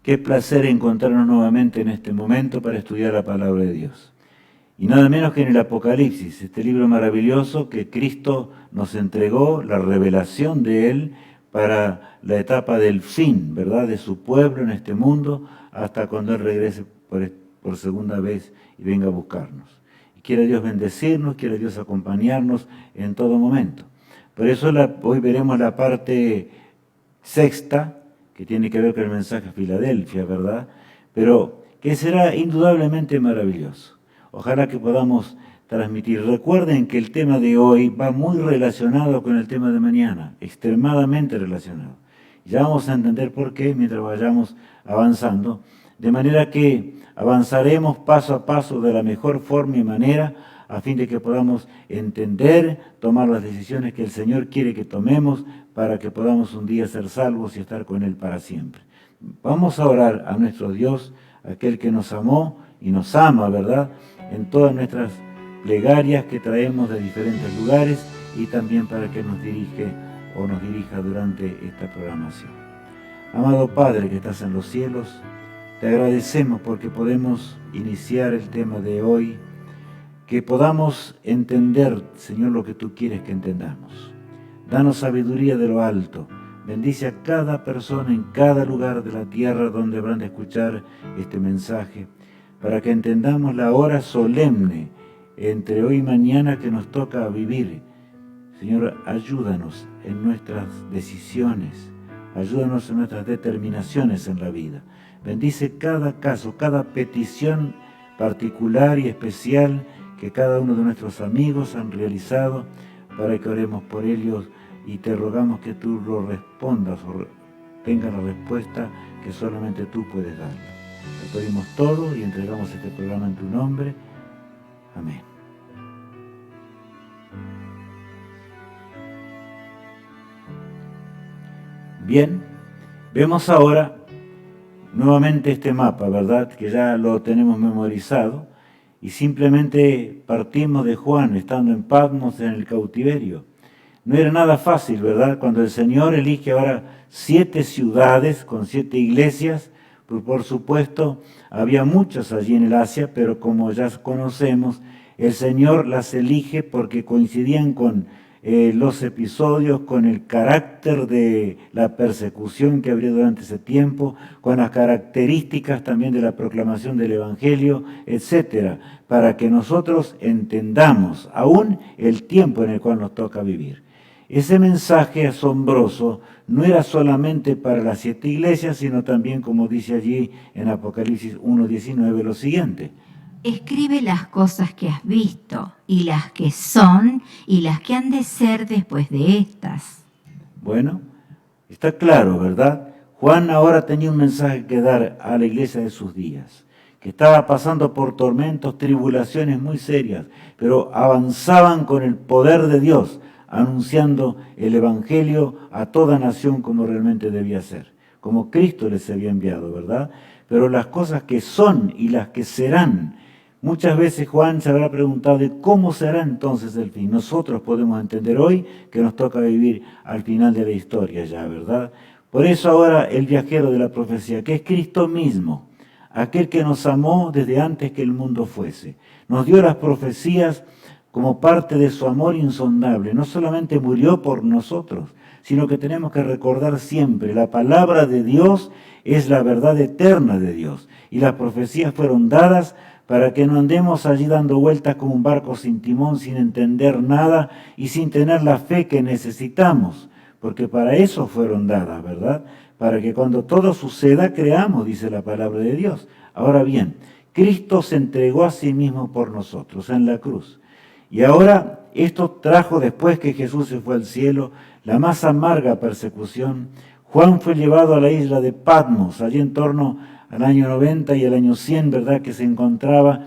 Qué placer encontrarnos nuevamente en este momento para estudiar la palabra de Dios. Y nada menos que en el Apocalipsis, este libro maravilloso que Cristo nos entregó, la revelación de Él para la etapa del fin, ¿verdad?, de su pueblo en este mundo, hasta cuando Él regrese por segunda vez y venga a buscarnos. Y quiere Dios bendecirnos, quiere Dios acompañarnos en todo momento. Por eso hoy veremos la parte sexta, que tiene que ver con el mensaje a Filadelfia, ¿verdad? Pero que será indudablemente maravilloso. Ojalá que podamos transmitir. Recuerden que el tema de hoy va muy relacionado con el tema de mañana, extremadamente relacionado. Ya vamos a entender por qué mientras vayamos avanzando, de manera que avanzaremos paso a paso de la mejor forma y manera, a fin de que podamos entender, tomar las decisiones que el Señor quiere que tomemos para que podamos un día ser salvos y estar con Él para siempre. Vamos a orar a nuestro Dios, aquel que nos amó y nos ama, ¿verdad?, en todas nuestras plegarias que traemos de diferentes lugares y también para que nos dirija durante esta programación. Amado Padre que estás en los cielos, te agradecemos porque podemos iniciar el tema de hoy, que podamos entender, Señor, lo que tú quieres que entendamos. Danos sabiduría de lo alto. Bendice a cada persona en cada lugar de la tierra donde habrán de escuchar este mensaje, para que entendamos la hora solemne entre hoy y mañana que nos toca vivir. Señor, ayúdanos en nuestras decisiones, ayúdanos en nuestras determinaciones en la vida. Bendice cada caso, cada petición particular y especial que cada uno de nuestros amigos han realizado, para que oremos por ellos y te rogamos que tú lo respondas o tengas la respuesta que solamente tú puedes dar. Te pedimos todo y entregamos este programa en tu nombre. Amén. Bien, vemos ahora nuevamente este mapa, ¿verdad?, que ya lo tenemos memorizado, y simplemente partimos de Juan, estando en Patmos, en el cautiverio. No era nada fácil, ¿verdad?, cuando el Señor elige ahora 7 ciudades con 7 iglesias. Por supuesto, había muchas allí en el Asia, pero como ya conocemos, el Señor las elige porque coincidían con los episodios, con el carácter de la persecución que habría durante ese tiempo, con las características también de la proclamación del Evangelio, etcétera, para que nosotros entendamos aún el tiempo en el cual nos toca vivir. Ese mensaje asombroso no era solamente para las 7 iglesias, sino también, como dice allí en Apocalipsis 1:19, lo siguiente: escribe las cosas que has visto, y las que son, y las que han de ser después de estas. Bueno, está claro, ¿verdad? Juan ahora tenía un mensaje que dar a la iglesia de sus días, que estaba pasando por tormentos, tribulaciones muy serias, pero avanzaban con el poder de Dios, anunciando el Evangelio a toda nación como realmente debía ser, como Cristo les había enviado, ¿verdad? Pero las cosas que son y las que serán, muchas veces Juan se habrá preguntado de cómo será entonces el fin. Nosotros podemos entender hoy que nos toca vivir al final de la historia ya, ¿verdad? Por eso ahora el viajero de la profecía, que es Cristo mismo, aquel que nos amó desde antes que el mundo fuese, nos dio las profecías como parte de su amor insondable. No solamente murió por nosotros, sino que tenemos que recordar siempre, la palabra de Dios es la verdad eterna de Dios, y las profecías fueron dadas para que no andemos allí dando vueltas como un barco sin timón, sin entender nada y sin tener la fe que necesitamos, porque para eso fueron dadas, ¿verdad? Para que cuando todo suceda creamos, dice la palabra de Dios. Ahora bien, Cristo se entregó a sí mismo por nosotros en la cruz. Y ahora esto trajo, después que Jesús se fue al cielo, la más amarga persecución. Juan fue llevado a la isla de Patmos, allí en torno al año 90 y al año 100, ¿verdad?, que se encontraba.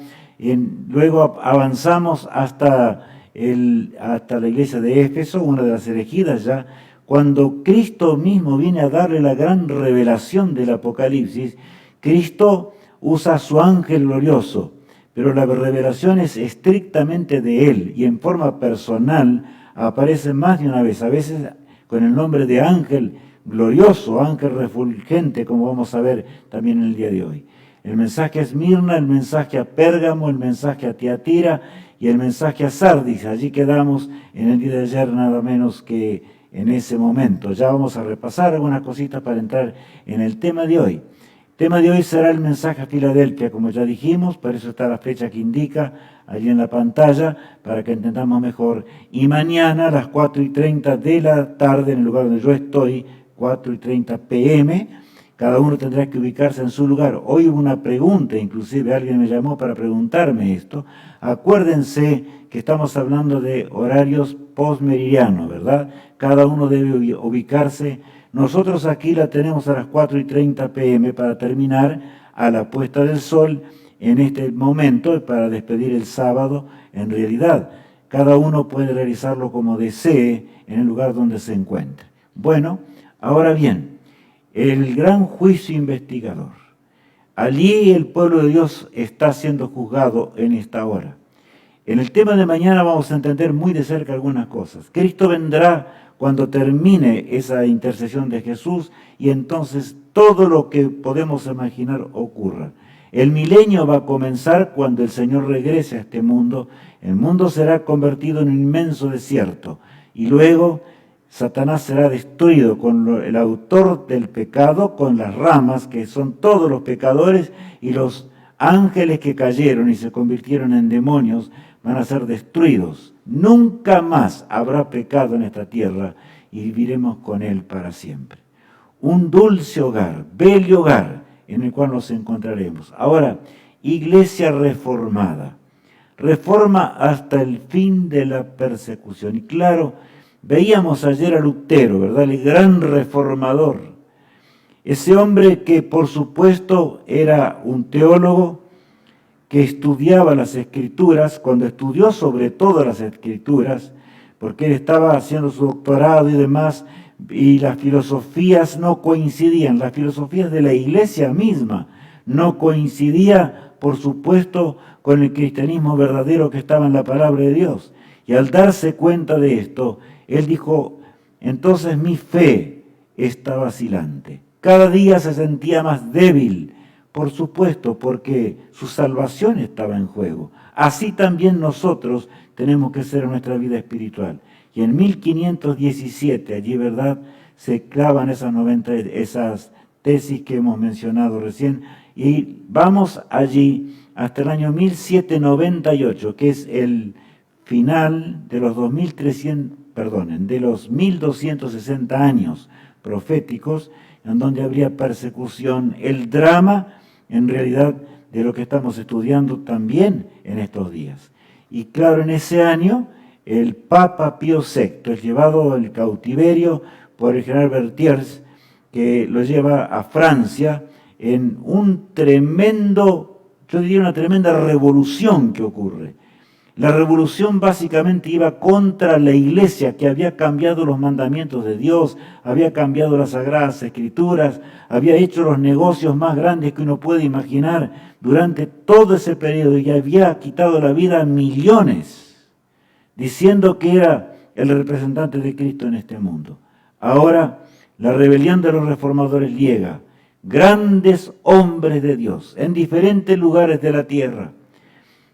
Luego avanzamos hasta la iglesia de Éfeso, una de las elegidas ya, cuando Cristo mismo viene a darle la gran revelación del Apocalipsis. Cristo usa a su ángel glorioso, pero la revelación es estrictamente de Él y en forma personal aparece más de una vez, a veces con el nombre de ángel, glorioso, ángel refulgente, como vamos a ver también en el día de hoy. El mensaje a Esmirna, el mensaje a Pérgamo, el mensaje a Tiatira y el mensaje a Sardis. Allí quedamos en el día de ayer nada menos que en ese momento. Ya vamos a repasar algunas cositas para entrar en el tema de hoy. El tema de hoy será el mensaje a Filadelfia, como ya dijimos, por eso está la fecha que indica allí en la pantalla, para que entendamos mejor. Y mañana a las 4:30 de la tarde, en el lugar donde yo estoy, 4:30 p.m., cada uno tendrá que ubicarse en su lugar. Hoy hubo una pregunta, inclusive alguien me llamó para preguntarme esto. Acuérdense que estamos hablando de horarios postmeridianos, ¿verdad? Cada uno debe ubicarse. Nosotros aquí la tenemos a las 4:30 p.m. para terminar a la puesta del sol en este momento, para despedir el sábado. En realidad, cada uno puede realizarlo como desee en el lugar donde se encuentre. Bueno, ahora bien, el gran juicio investigador. Allí el pueblo de Dios está siendo juzgado en esta hora. En el tema de mañana vamos a entender muy de cerca algunas cosas. Cristo vendrá cuando termine esa intercesión de Jesús y entonces todo lo que podemos imaginar ocurra. El milenio va a comenzar cuando el Señor regrese a este mundo. El mundo será convertido en un inmenso desierto y luego Satanás será destruido con el autor del pecado, con las ramas, que son todos los pecadores, y los ángeles que cayeron y se convirtieron en demonios van a ser destruidos. Nunca más habrá pecado en esta tierra y viviremos con Él para siempre. Un dulce hogar, bello hogar, en el cual nos encontraremos. Ahora, iglesia reformada. Reforma hasta el fin de la persecución. Y claro, veíamos ayer a Lutero, ¿verdad? El gran reformador. Ese hombre que por supuesto era un teólogo, que estudiaba las Escrituras, cuando estudió sobre todo las Escrituras, porque él estaba haciendo su doctorado y demás, y las filosofías no coincidían, las filosofías de la iglesia misma no coincidía, por supuesto, con el cristianismo verdadero que estaba en la palabra de Dios. Y al darse cuenta de esto, él dijo, entonces mi fe está vacilante. Cada día se sentía más débil, por supuesto, porque su salvación estaba en juego. Así también nosotros tenemos que ser en nuestra vida espiritual. Y en 1517, allí, ¿verdad?, se clavan esas tesis que hemos mencionado recién, y vamos allí hasta el año 1798, que es el final de los 1260 años proféticos, en donde habría persecución, el drama, en realidad, de lo que estamos estudiando también en estos días. Y claro, en ese año, el Papa Pío VI es llevado al cautiverio por el general Berthiers, que lo lleva a Francia en un tremendo, yo diría una tremenda revolución que ocurre. La revolución básicamente iba contra la iglesia, que había cambiado los mandamientos de Dios, había cambiado las Sagradas Escrituras, había hecho los negocios más grandes que uno puede imaginar durante todo ese periodo y había quitado la vida a millones, diciendo que era el representante de Cristo en este mundo. Ahora, la rebelión de los reformadores llega. Grandes hombres de Dios en diferentes lugares de la tierra.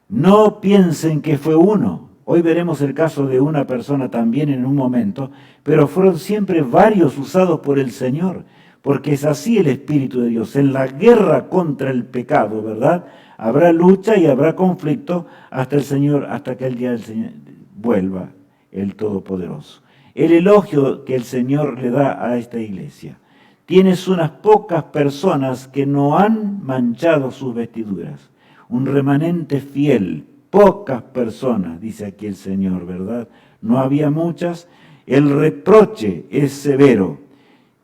No piensen que fue uno. Hoy veremos el caso de una persona también en un momento, pero fueron siempre varios usados por el Señor, porque es así el Espíritu de Dios. En la guerra contra el pecado, ¿verdad?, habrá lucha y habrá conflicto hasta que el día del Señor vuelva, el Todopoderoso. El elogio que el Señor le da a esta iglesia. Tienes unas pocas personas que no han manchado sus vestiduras. Un remanente fiel, pocas personas, dice aquí el Señor, ¿verdad? No había muchas. El reproche es severo.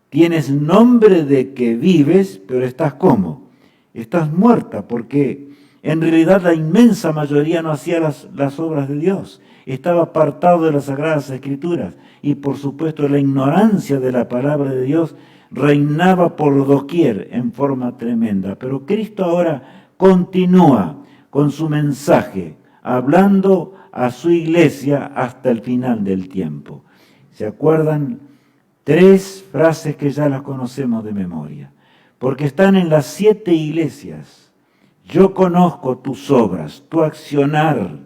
Tienes nombre de que vives, pero estás ¿cómo? Estás muerta, porque en realidad la inmensa mayoría no hacía las obras de Dios. Estaba apartado de las Sagradas Escrituras. Y por supuesto la ignorancia de la palabra de Dios reinaba por doquier en forma tremenda. Pero Cristo ahora continúa con su mensaje, hablando a su iglesia hasta el final del tiempo. ¿Se acuerdan 3 frases que ya las conocemos de memoria, porque están en las 7 iglesias. Yo conozco tus obras, tu accionar,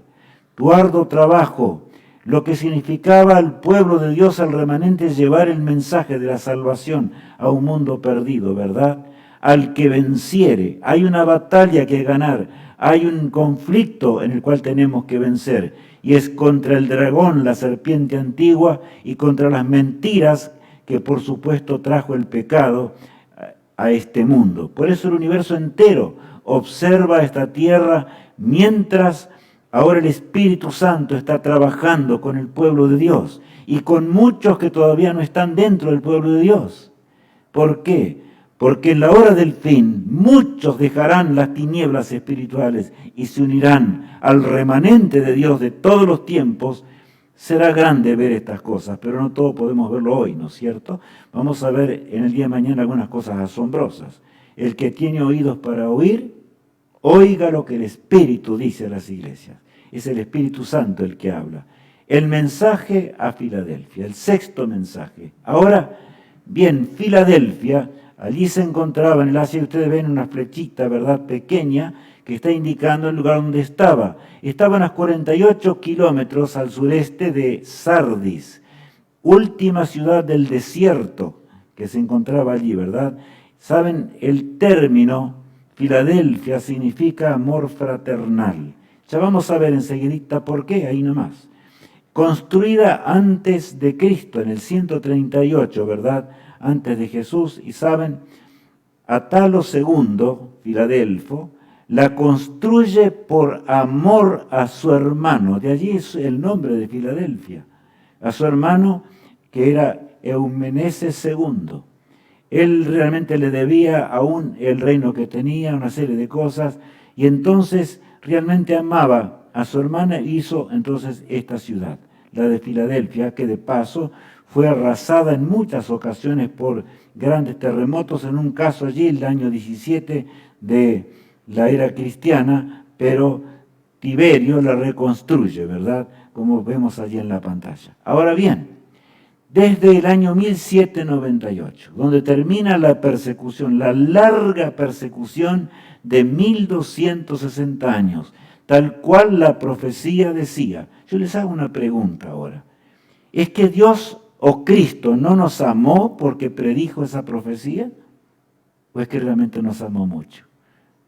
tu arduo trabajo, lo que significaba al pueblo de Dios, al remanente, llevar el mensaje de la salvación a un mundo perdido, ¿verdad? Al que venciere, hay una batalla que ganar, hay un conflicto en el cual tenemos que vencer, y es contra el dragón, la serpiente antigua, y contra las mentiras que por supuesto trajo el pecado a este mundo. Por eso el universo entero observa esta tierra mientras ahora el Espíritu Santo está trabajando con el pueblo de Dios y con muchos que todavía no están dentro del pueblo de Dios. ¿Por qué? Porque en la hora del fin muchos dejarán las tinieblas espirituales y se unirán al remanente de Dios de todos los tiempos. Será grande ver estas cosas, pero no todos podemos verlo hoy, ¿no es cierto? Vamos a ver en el día de mañana algunas cosas asombrosas. El que tiene oídos para oír, oiga lo que el Espíritu dice a las iglesias. Es el Espíritu Santo el que habla. El mensaje a Filadelfia, el 6º mensaje. Ahora, bien, Filadelfia, allí se encontraba en el Asia, ustedes ven una flechita, ¿verdad?, pequeña, que está indicando el lugar donde estaba. Estaba a unos 48 kilómetros al sureste de Sardis, última ciudad del desierto que se encontraba allí, ¿verdad? Saben, el término Filadelfia significa amor fraternal. Ya vamos a ver enseguidita por qué, ahí nomás. Construida antes de Cristo, en el 138, ¿verdad?, antes de Jesús, y saben, Atalo II, Filadelfo, la construye por amor a su hermano, de allí es el nombre de Filadelfia, a su hermano que era Eumeneses II. Él realmente le debía aún el reino que tenía, una serie de cosas, y entonces realmente amaba a su hermana, hizo entonces esta ciudad, la de Filadelfia, que de paso fue arrasada en muchas ocasiones por grandes terremotos, en un caso allí el año 17 de la era cristiana, pero Tiberio la reconstruye, ¿verdad?, como vemos allí en la pantalla. Ahora bien, desde el año 1798, donde termina la persecución, la larga persecución de 1260 años, tal cual la profecía decía. Yo les hago una pregunta ahora. ¿Es que Dios o Cristo no nos amó porque predijo esa profecía? ¿O es que realmente nos amó mucho?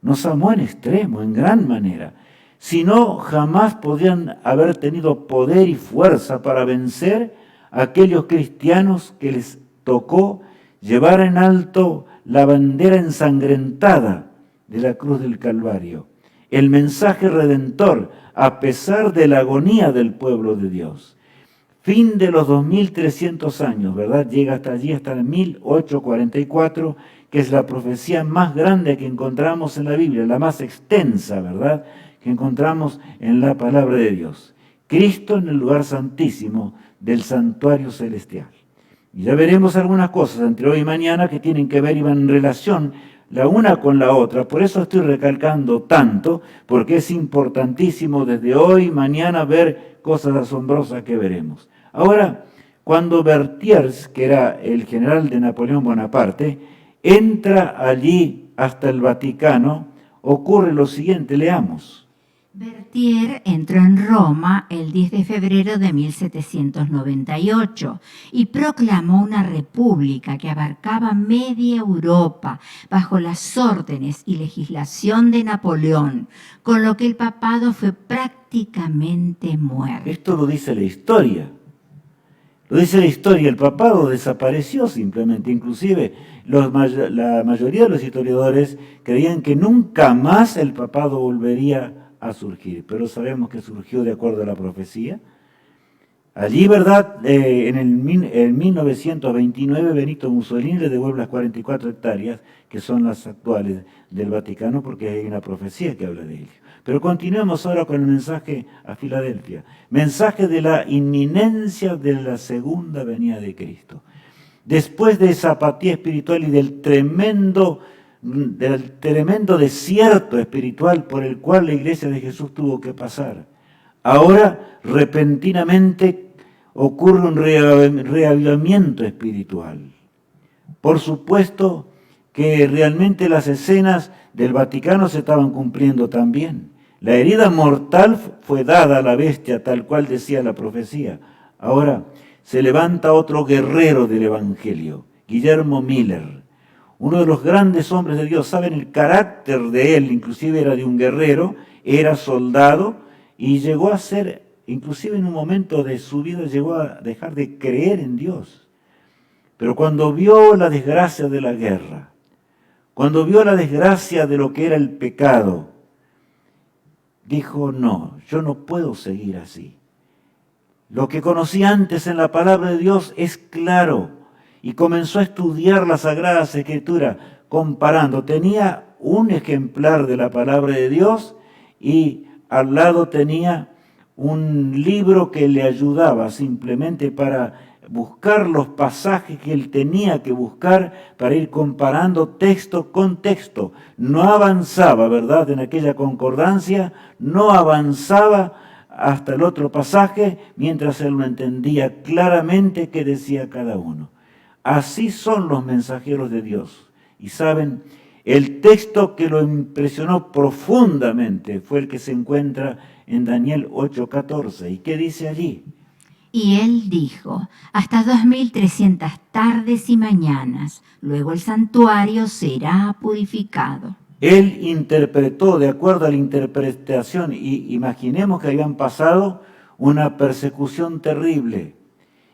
Nos amó en extremo, en gran manera. Si no, jamás podrían haber tenido poder y fuerza para vencer a aquellos cristianos que les tocó llevar en alto la bandera ensangrentada de la cruz del Calvario. El mensaje redentor, a pesar de la agonía del pueblo de Dios. Fin de los 2300 años, ¿verdad? Llega hasta allí, hasta el 1844, que es la profecía más grande que encontramos en la Biblia, la más extensa, ¿verdad?, que encontramos en la palabra de Dios. Cristo en el lugar santísimo del santuario celestial. Y ya veremos algunas cosas entre hoy y mañana que tienen que ver y van en relación la una con la otra. Por eso estoy recalcando tanto, porque es importantísimo desde hoy y mañana ver cosas asombrosas que veremos. Ahora, cuando Berthiers, que era el general de Napoleón Bonaparte, entra allí hasta el Vaticano, ocurre lo siguiente, leamos. Berthier entró en Roma el 10 de febrero de 1798 y proclamó una república que abarcaba media Europa bajo las órdenes y legislación de Napoleón, con lo que el papado fue prácticamente muerto. Esto lo dice la historia. Lo dice la historia, el papado desapareció simplemente, inclusive la mayoría de los historiadores creían que nunca más el papado volvería a surgir, pero sabemos que surgió de acuerdo a la profecía. Allí, ¿verdad?, en 1929 Benito Mussolini le devuelve las 44 hectáreas, que son las actuales del Vaticano, porque hay una profecía que habla de ello. Pero continuemos ahora con el mensaje a Filadelfia. Mensaje de la inminencia de la segunda venida de Cristo. Después de esa apatía espiritual y del tremendo desierto espiritual por el cual la iglesia de Jesús tuvo que pasar, ahora repentinamente ocurre un reavivamiento espiritual. Por supuesto que realmente las escenas del Vaticano se estaban cumpliendo también. La herida mortal fue dada a la bestia, tal cual decía la profecía. Ahora se levanta otro guerrero del Evangelio, Guillermo Miller, uno de los grandes hombres de Dios. Saben el carácter de él, inclusive era de un guerrero, era soldado y llegó a ser, inclusive en un momento de su vida, llegó a dejar de creer en Dios. Pero cuando vio la desgracia de la guerra, cuando vio la desgracia de lo que era el pecado, dijo, no, yo no puedo seguir así. Lo que conocí antes en la palabra de Dios es claro. Y comenzó a estudiar las Sagradas Escrituras, comparando. Tenía un ejemplar de la palabra de Dios y al lado tenía un libro que le ayudaba simplemente para buscar los pasajes que él tenía que buscar para ir comparando texto con texto. No avanzaba, ¿verdad? En aquella concordancia, no avanzaba hasta el otro pasaje mientras él no entendía claramente qué decía cada uno. Así son los mensajeros de Dios. Y saben, el texto que lo impresionó profundamente fue el que se encuentra en Daniel 8:14. ¿Y qué dice allí? Y él dijo, hasta 2300 tardes y mañanas, luego el santuario será purificado. Él interpretó de acuerdo a la interpretación, y imaginemos que habían pasado una persecución terrible.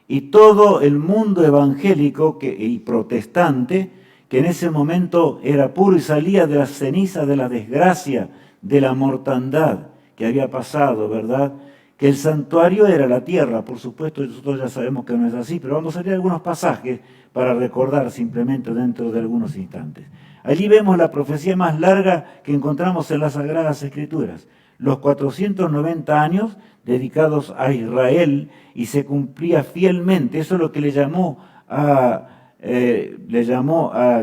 Y todo el mundo evangélico y protestante, que en ese momento era puro y salía de las cenizas de la desgracia, de la mortandad que había pasado, ¿verdad? Que el santuario era la tierra. Por supuesto, nosotros ya sabemos que no es así, pero vamos a leer algunos pasajes para recordar simplemente dentro de algunos instantes. Allí vemos la profecía más larga que encontramos en las Sagradas Escrituras. Los 490 años dedicados a Israel y se cumplía fielmente. Eso es lo que le llamó a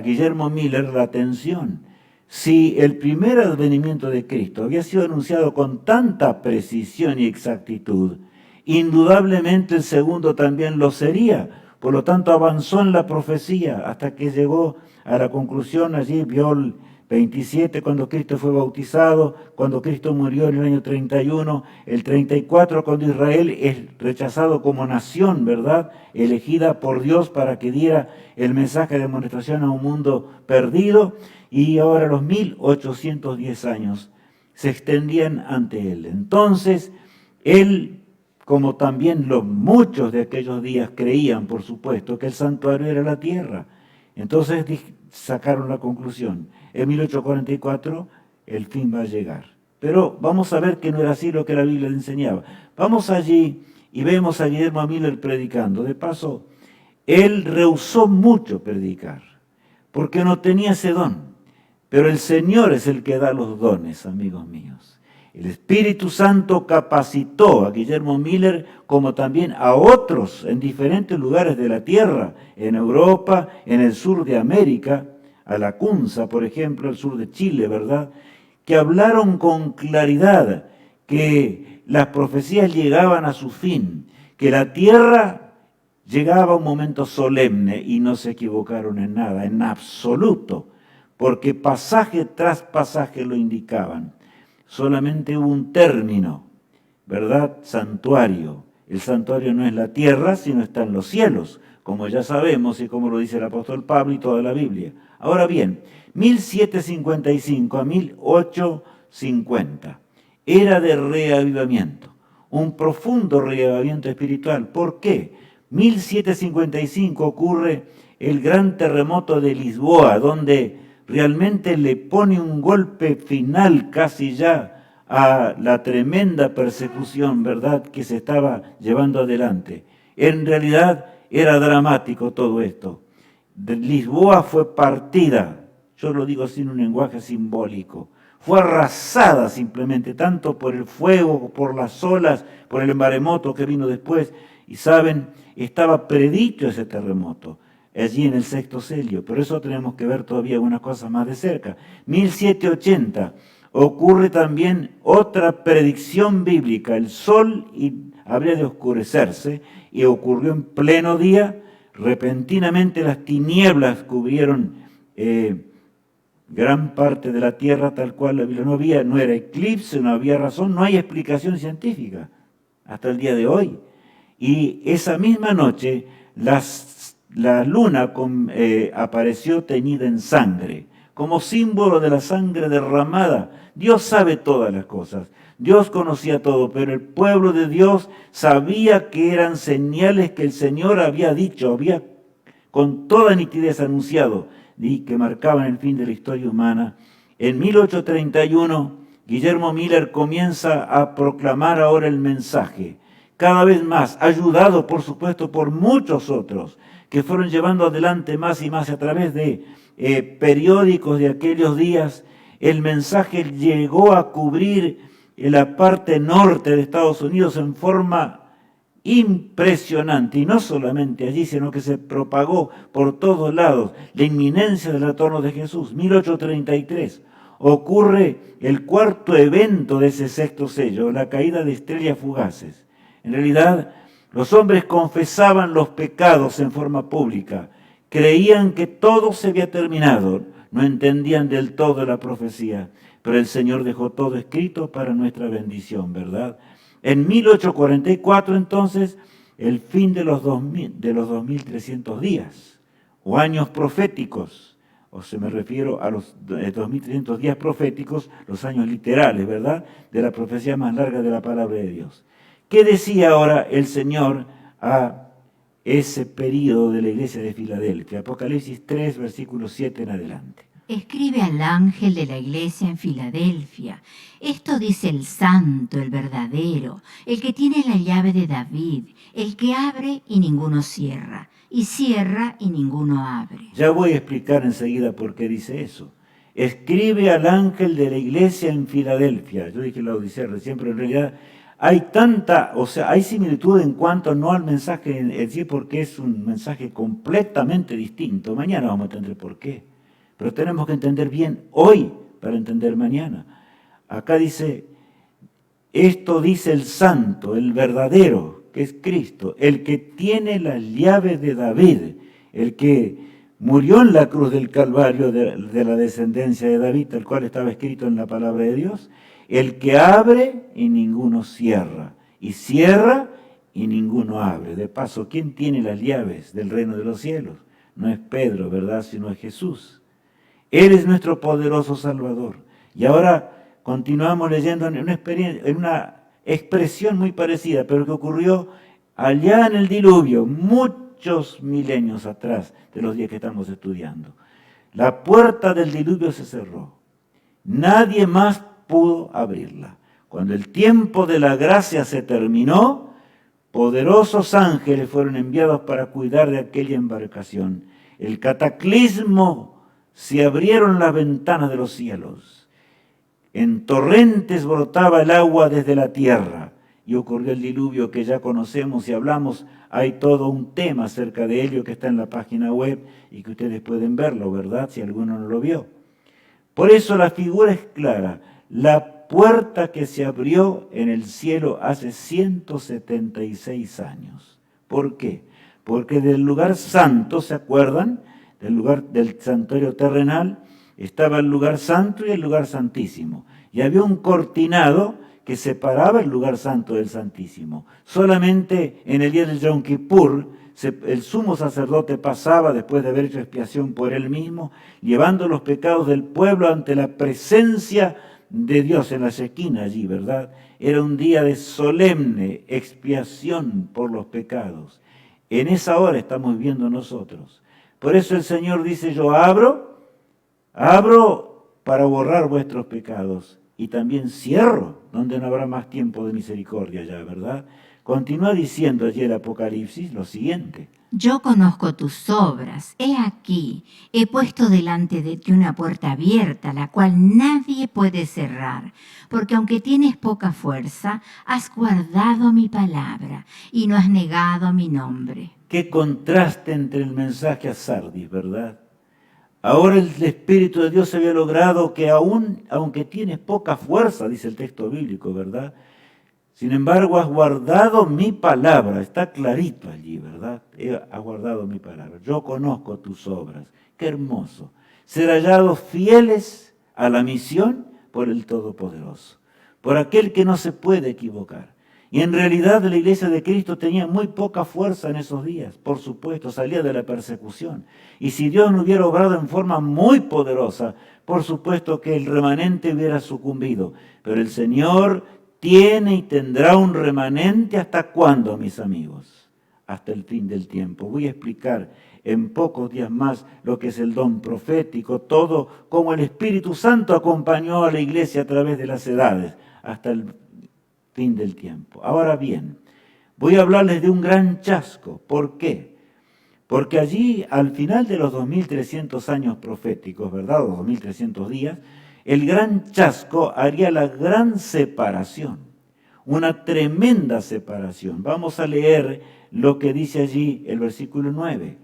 Guillermo Miller la atención. Si el primer advenimiento de Cristo había sido anunciado con tanta precisión y exactitud, indudablemente el segundo también lo sería. Por lo tanto, avanzó en la profecía hasta que llegó a la conclusión. Allí vio el 27 cuando Cristo fue bautizado, cuando Cristo murió en el año 31, el 34 cuando Israel es rechazado como nación, ¿verdad? Elegida por Dios para que diera el mensaje de amonestación a un mundo perdido, y ahora los 1810 años se extendían ante él. Entonces, él, como también muchos de aquellos días creían, por supuesto, que el santuario era la tierra. Entonces sacaron la conclusión. En 1844 el fin va a llegar. Pero vamos a ver que no era así lo que la Biblia le enseñaba. Vamos allí y vemos a Guillermo Miller predicando. De paso, él rehusó mucho predicar, porque no tenía ese don. Pero el Señor es el que da los dones, amigos míos. El Espíritu Santo capacitó a Guillermo Miller como también a otros en diferentes lugares de la tierra, en Europa, en el sur de América, a Lacunza, por ejemplo, al sur de Chile, ¿verdad? Que hablaron con claridad que las profecías llegaban a su fin, que la tierra llegaba a un momento solemne y no se equivocaron en nada, en absoluto, porque pasaje tras pasaje lo indicaban. Solamente hubo un término, ¿verdad? Santuario. El santuario no es la tierra, sino está en los cielos, como ya sabemos y como lo dice el apóstol Pablo y toda la Biblia. Ahora bien, 1755 a 1850 era de reavivamiento, un profundo reavivamiento espiritual. ¿Por qué? 1755 ocurre el gran terremoto de Lisboa, donde realmente le pone un golpe final casi ya a la tremenda persecución, ¿verdad?, que se estaba llevando adelante. En realidad era dramático todo esto. Lisboa fue partida, yo lo digo sin un lenguaje simbólico, fue arrasada simplemente, tanto por el fuego, por las olas, por el maremoto que vino después. Y saben, estaba predicho ese terremoto allí en el sexto sello, pero eso tenemos que ver todavía una cosa más de cerca. 1780 ocurre también otra predicción bíblica. El sol habría de oscurecerse y ocurrió en pleno día. Repentinamente las tinieblas cubrieron gran parte de la tierra, tal cual la Biblia. No era eclipse, no había razón, no hay explicación científica hasta el día de hoy. Y esa misma noche la luna apareció teñida en sangre, como símbolo de la sangre derramada. Dios sabe todas las cosas, Dios conocía todo, pero el pueblo de Dios sabía que eran señales que el Señor había dicho, había con toda nitidez anunciado, y que marcaban el fin de la historia humana. En 1831, Guillermo Miller comienza a proclamar ahora el mensaje, cada vez más, ayudado por supuesto por muchos otros, que fueron llevando adelante más y más a través de periódicos de aquellos días. El mensaje llegó a cubrir la parte norte de Estados Unidos en forma impresionante, y no solamente allí, sino que se propagó por todos lados la inminencia del retorno de Jesús. 1833 ocurre el cuarto evento de ese sexto sello, la caída de estrellas fugaces. En realidad, los hombres confesaban los pecados en forma pública, creían que todo se había terminado, no entendían del todo la profecía, pero el Señor dejó todo escrito para nuestra bendición, ¿verdad? En 1844, entonces, el fin de los 2.300 días, o años proféticos, o se me refiero a los 2.300 días proféticos, los años literales, ¿verdad?, de la profecía más larga de la palabra de Dios. ¿Qué decía ahora el Señor a ese período de la iglesia de Filadelfia? Apocalipsis 3, versículo 7 en adelante. Escribe al ángel de la iglesia en Filadelfia. Esto dice el santo, el verdadero, el que tiene la llave de David, el que abre y ninguno cierra, y cierra y ninguno abre. Ya voy a explicar enseguida por qué dice eso. Escribe al ángel de la iglesia en Filadelfia. Yo dije la Odisea recién, pero en realidad hay similitud en cuanto no al mensaje en sí, porque es un mensaje completamente distinto. Mañana vamos a entender por qué. Pero tenemos que entender bien hoy para entender mañana. Acá dice, esto dice el santo, el verdadero, que es Cristo, el que tiene las llaves de David, el que murió en la cruz del Calvario de la descendencia de David, tal cual estaba escrito en la palabra de Dios, el que abre y ninguno cierra, y cierra y ninguno abre. De paso, ¿quién tiene las llaves del reino de los cielos? No es Pedro, ¿verdad?, sino es Jesús. Él es nuestro poderoso Salvador. Y ahora continuamos leyendo en una expresión muy parecida, pero que ocurrió allá en el diluvio, muchos milenios atrás de los días que estamos estudiando. La puerta del diluvio se cerró. Nadie más pudo abrirla. Cuando el tiempo de la gracia se terminó, poderosos ángeles fueron enviados para cuidar de aquella embarcación. El cataclismo, se abrieron las ventanas de los cielos. En torrentes brotaba el agua desde la tierra y ocurrió el diluvio que ya conocemos y hablamos. Hay todo un tema acerca de ello que está en la página web y que ustedes pueden verlo, ¿verdad?, si alguno no lo vio. Por eso la figura es clara. La puerta que se abrió en el cielo hace 176 años. ¿Por qué? Porque del lugar santo, ¿se acuerdan?, del lugar del santuario terrenal, estaba el lugar santo y el lugar santísimo. Y había un cortinado que separaba el lugar santo del santísimo. Solamente en el día del Yom Kippur, el sumo sacerdote pasaba, después de haber hecho expiación por él mismo, llevando los pecados del pueblo ante la presencia de Dios en la Shequina allí, ¿verdad? Era un día de solemne expiación por los pecados. En esa hora estamos viviendo nosotros. Por eso el Señor dice, yo abro para borrar vuestros pecados, y también cierro, donde no habrá más tiempo de misericordia ya, ¿verdad? Continúa diciendo allí el Apocalipsis lo siguiente. Yo conozco tus obras, he aquí, he puesto delante de ti una puerta abierta, la cual nadie puede cerrar, porque aunque tienes poca fuerza, has guardado mi palabra y no has negado mi nombre. Qué contraste entre el mensaje a Sardis, ¿verdad? Ahora el Espíritu de Dios había logrado que aunque tienes poca fuerza, dice el texto bíblico, ¿verdad? Sin embargo, has guardado mi palabra. Está clarito allí, ¿verdad? Has guardado mi palabra. Yo conozco tus obras. Qué hermoso. Ser hallados fieles a la misión por el Todopoderoso, por aquel que no se puede equivocar. Y en realidad la iglesia de Cristo tenía muy poca fuerza en esos días. Por supuesto, salía de la persecución. Y si Dios no hubiera obrado en forma muy poderosa, por supuesto que el remanente hubiera sucumbido. Pero el Señor tiene y tendrá un remanente. ¿Hasta cuándo, mis amigos? Hasta el fin del tiempo. Voy a explicar en pocos días más lo que es el don profético, todo como el Espíritu Santo acompañó a la iglesia a través de las edades, hasta el fin del tiempo. Ahora bien, voy a hablarles de un gran chasco. ¿Por qué? Porque allí, al final de los 2300 años proféticos, ¿verdad? Los 2300 días, el gran chasco haría la gran separación, una tremenda separación. Vamos a leer lo que dice allí el versículo 9.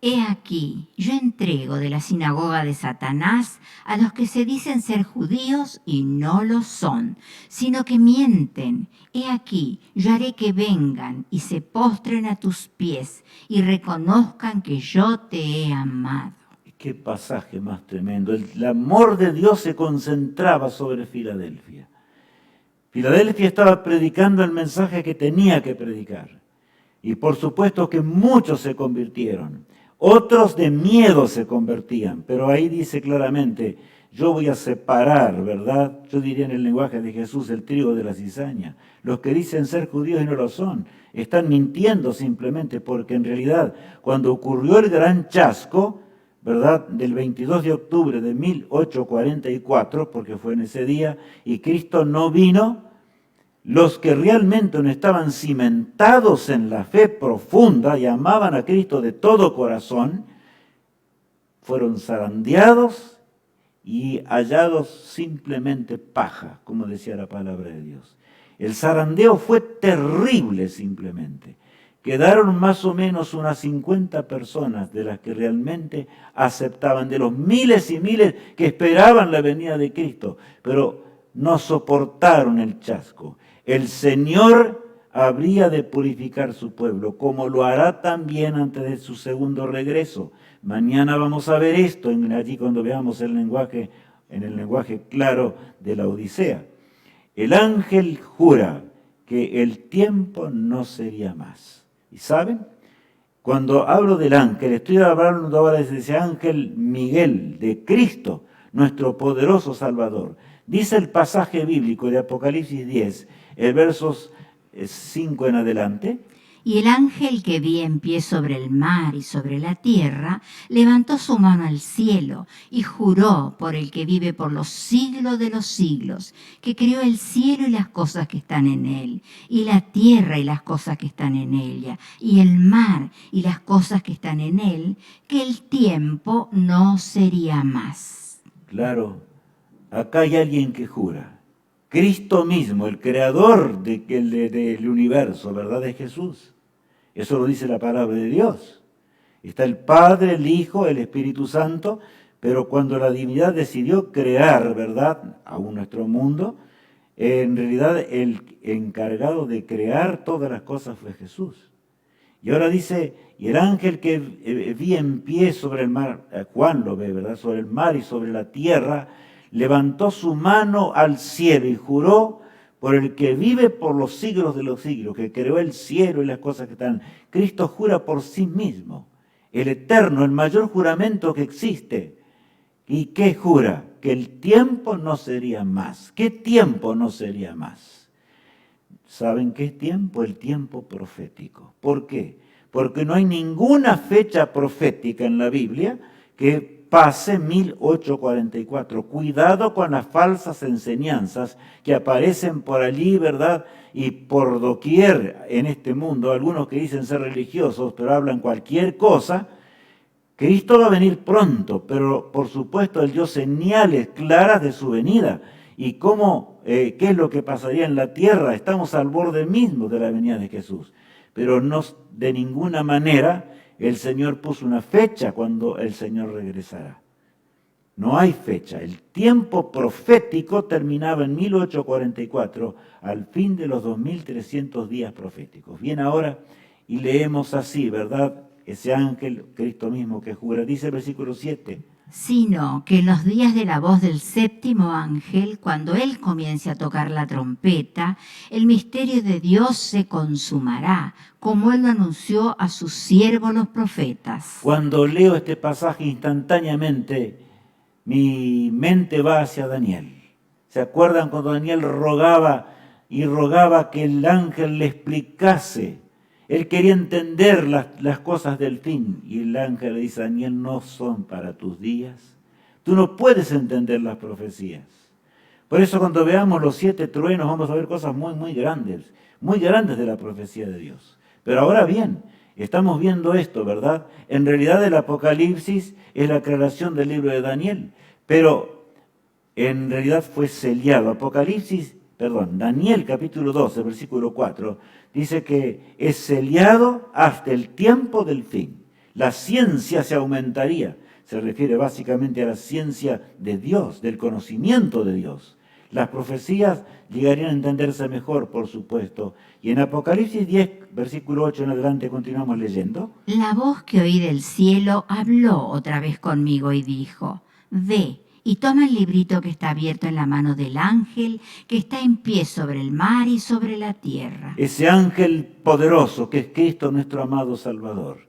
He aquí, yo entrego de la sinagoga de Satanás a los que se dicen ser judíos y no lo son, sino que mienten. He aquí, yo haré que vengan y se postren a tus pies y reconozcan que yo te he amado. Qué pasaje más tremendo. El amor de Dios se concentraba sobre Filadelfia. Filadelfia estaba predicando el mensaje que tenía que predicar. Y por supuesto que muchos se convirtieron. Otros de miedo se convertían, pero ahí dice claramente, yo voy a separar, ¿verdad? Yo diría en el lenguaje de Jesús, el trigo de la cizaña. Los que dicen ser judíos y no lo son, están mintiendo simplemente, porque en realidad cuando ocurrió el gran chasco, ¿verdad? Del 22 de octubre de 1844, porque fue en ese día, y Cristo no vino, los que realmente no estaban cimentados en la fe profunda y amaban a Cristo de todo corazón, fueron zarandeados y hallados simplemente paja, como decía la palabra de Dios. El zarandeo fue terrible simplemente. Quedaron más o menos unas 50 personas de las que realmente aceptaban, de los miles y miles que esperaban la venida de Cristo, pero no soportaron el chasco. El Señor habría de purificar su pueblo, como lo hará también antes de su segundo regreso. Mañana vamos a ver esto allí cuando veamos el lenguaje, en el lenguaje claro de la Odisea. El ángel jura que el tiempo no sería más. ¿Y saben? Cuando hablo del ángel, estoy hablando ahora de ese ángel Miguel, de Cristo, nuestro poderoso Salvador. Dice el pasaje bíblico de Apocalipsis 10, el versos 5 en adelante. Y el ángel que vi en pie sobre el mar y sobre la tierra, levantó su mano al cielo y juró por el que vive por los siglos de los siglos, que creó el cielo y las cosas que están en él, y la tierra y las cosas que están en ella, y el mar y las cosas que están en él, que el tiempo no sería más. Claro, acá hay alguien que jura. Cristo mismo, el creador del universo, ¿verdad? Es Jesús. Eso lo dice la palabra de Dios. Está el Padre, el Hijo, el Espíritu Santo, pero cuando la divinidad decidió crear, ¿verdad?, aún nuestro mundo, en realidad el encargado de crear todas las cosas fue Jesús. Y ahora dice, y el ángel que vi en pie sobre el mar, Juan lo ve, ¿verdad?, sobre el mar y sobre la tierra, levantó su mano al cielo y juró por el que vive por los siglos de los siglos, que creó el cielo y las cosas que están. Cristo jura por sí mismo, el eterno, el mayor juramento que existe. ¿Y qué jura? Que el tiempo no sería más. ¿Qué tiempo no sería más? ¿Saben qué tiempo? El tiempo profético. ¿Por qué? Porque no hay ninguna fecha profética en la Biblia que pase 1844. Cuidado con las falsas enseñanzas que aparecen por allí, ¿verdad? Y por doquier en este mundo, algunos que dicen ser religiosos, pero hablan cualquier cosa. Cristo va a venir pronto, pero por supuesto Él dio señales claras de su venida. ¿Y cómo, qué es lo que pasaría en la tierra? Estamos al borde mismo de la venida de Jesús. Pero no de ninguna manera el Señor puso una fecha cuando el Señor regresará. No hay fecha. El tiempo profético terminaba en 1844, al fin de los 2300 días proféticos. Bien, ahora, y leemos así, ¿verdad? Ese ángel, Cristo mismo que jura, dice el versículo 7. Sino que en los días de la voz del séptimo ángel, cuando él comience a tocar la trompeta, el misterio de Dios se consumará, como él lo anunció a sus siervos los profetas. Cuando leo este pasaje instantáneamente, mi mente va hacia Daniel. ¿Se acuerdan cuando Daniel rogaba y rogaba que el ángel le explicase? Él quería entender las cosas del fin. Y el ángel le dice, Daniel, no son para tus días. Tú no puedes entender las profecías. Por eso cuando veamos los 7 truenos vamos a ver cosas muy grandes de la profecía de Dios. Pero ahora bien, estamos viendo esto, ¿verdad? En realidad el Apocalipsis es la aclaración del libro de Daniel, pero en realidad fue sellado. Daniel capítulo 12, versículo 4, dice que es sellado hasta el tiempo del fin. La ciencia se aumentaría. Se refiere básicamente a la ciencia de Dios, del conocimiento de Dios. Las profecías llegarían a entenderse mejor, por supuesto. Y en Apocalipsis 10, versículo 8 en adelante, continuamos leyendo. La voz que oí del cielo habló otra vez conmigo y dijo, ve y toma el librito que está abierto en la mano del ángel que está en pie sobre el mar y sobre la tierra. Ese ángel poderoso que es Cristo nuestro amado Salvador.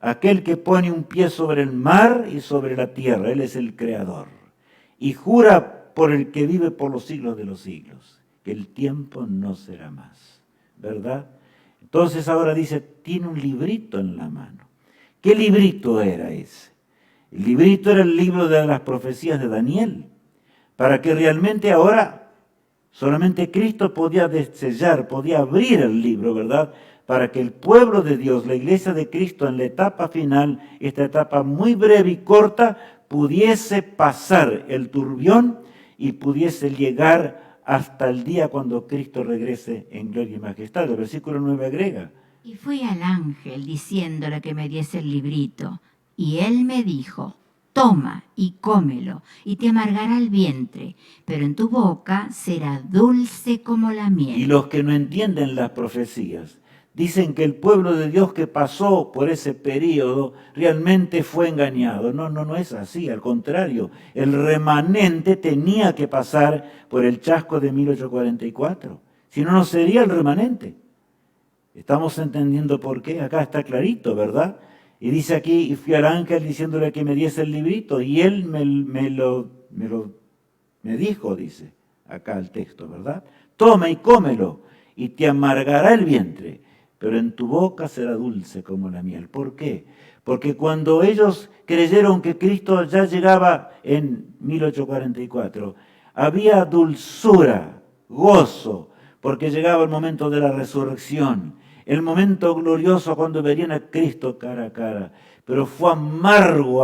Aquel que pone un pie sobre el mar y sobre la tierra. Él es el Creador. Y jura por el que vive por los siglos de los siglos, que el tiempo no será más. ¿Verdad? Entonces ahora dice, tiene un librito en la mano. ¿Qué librito era ese? El librito era el libro de las profecías de Daniel, para que realmente ahora solamente Cristo podía sellar, podía abrir el libro, ¿verdad? Para que el pueblo de Dios, la iglesia de Cristo en la etapa final, esta etapa muy breve y corta, pudiese pasar el turbión y pudiese llegar hasta el día cuando Cristo regrese en gloria y majestad. El versículo 9 agrega. Y fui al ángel diciéndole que me diese el librito. Y él me dijo, toma y cómelo, y te amargará el vientre, pero en tu boca será dulce como la miel. Y los que no entienden las profecías dicen que el pueblo de Dios que pasó por ese periodo realmente fue engañado. No es así, al contrario. El remanente tenía que pasar por el chasco de 1844. Si no, no sería el remanente. Estamos entendiendo por qué. Acá está clarito, ¿verdad? Y dice aquí, y fui al ángel diciéndole que me diese el librito, y él me dijo, dice acá el texto, ¿verdad? Toma y cómelo, y te amargará el vientre, pero en tu boca será dulce como la miel. ¿Por qué? Porque cuando ellos creyeron que Cristo ya llegaba en 1844, había dulzura, gozo, porque llegaba el momento de la resurrección, el momento glorioso cuando verían a Cristo cara a cara. Pero fue amargo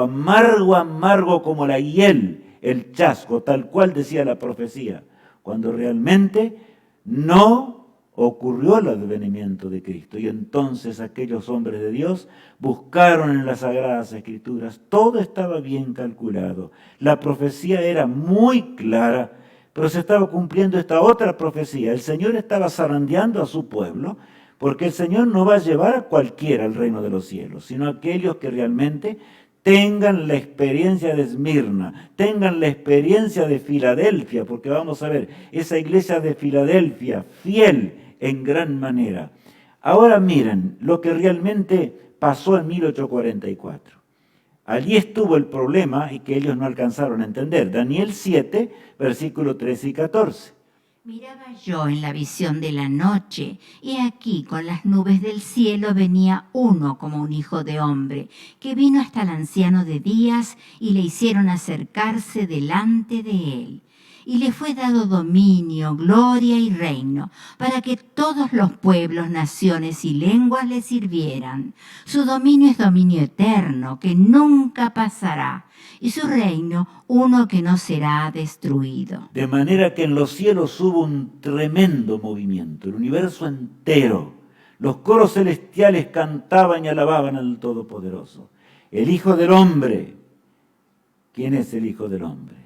como la hiel, el chasco, tal cual decía la profecía, cuando realmente no ocurrió el advenimiento de Cristo. Y entonces aquellos hombres de Dios buscaron en las Sagradas Escrituras. Todo estaba bien calculado. La profecía era muy clara, pero se estaba cumpliendo esta otra profecía. El Señor estaba zarandeando a su pueblo, porque el Señor no va a llevar a cualquiera al reino de los cielos, sino a aquellos que realmente tengan la experiencia de Esmirna, tengan la experiencia de Filadelfia, porque vamos a ver, esa iglesia de Filadelfia, fiel en gran manera. Ahora miren lo que realmente pasó en 1844. Allí estuvo el problema y que ellos no alcanzaron a entender. Daniel 7, versículos 13 y 14. Miraba yo en la visión de la noche, y aquí con las nubes del cielo venía uno como un hijo de hombre, que vino hasta el anciano de días y le hicieron acercarse delante de él. Y le fue dado dominio, gloria y reino, para que todos los pueblos, naciones y lenguas le sirvieran. Su dominio es dominio eterno, que nunca pasará, y su reino uno que no será destruido. De manera que en los cielos hubo un tremendo movimiento, el universo entero Los coros celestiales cantaban y alababan al Todopoderoso. El Hijo del Hombre. ¿Quién es el Hijo del Hombre?